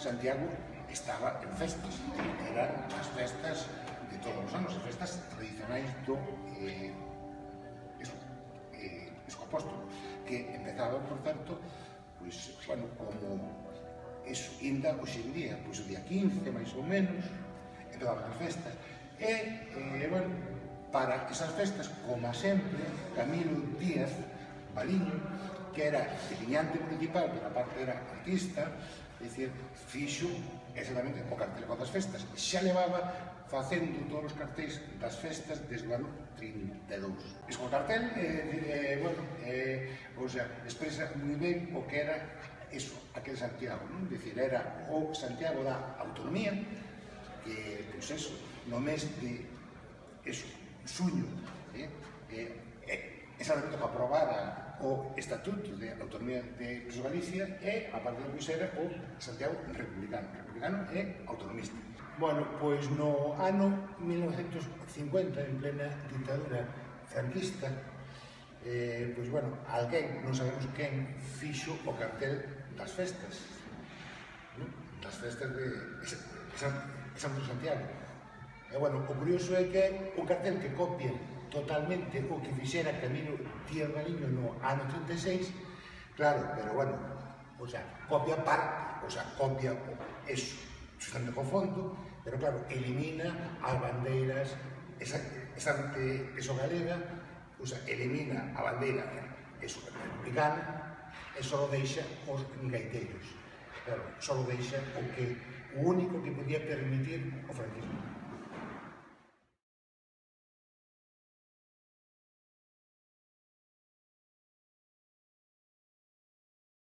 Santiago estaba en festas, eran as festas de todos os anos, as festas tradicionais do Apóstolo, que empezaba, por certo, pois, bueno, como eso, ainda hoxe en día, pois o día 15, máis ou menos, empezaban as festas, e, bueno, para esas festas, como sempre, Camilo Díaz Baliño, que era delineante municipal, pero aparte era artista, é dicir, fixo exactamente o cartel das festas. Xa levaba facendo todos os cartéis das festas desde o ano 32. O cartel, bueno, o sea, expresa moi ben o que era eso, aquel Santiago, non? Dicir, era o Santiago da autonomía, que, pois eso, no mes de, eso, suño, exactamente que aprobara o Estatuto de Autonomía de Galicia e, a partir de pois, era o Santiago republicano e autonomista. Bueno, pois no ano 1950, en plena dictadura franquista, pois, bueno, alguén, non sabemos quen, fixo o cartel das festas, das festas de Santo Santiago. E, bueno, o curioso é que un cartel que copia totalmente o que fixera Camilo Díaz Baliño no ano 36, claro, pero, bueno, o sea, copia parte, o sea, copia eso, sustante co fondo, pero, claro, elimina as bandeiras, esa galega, o sea, elimina a bandeira republicana e só deixa os gaiteiros. Claro, só deixa o único que podía permitir o franquismo.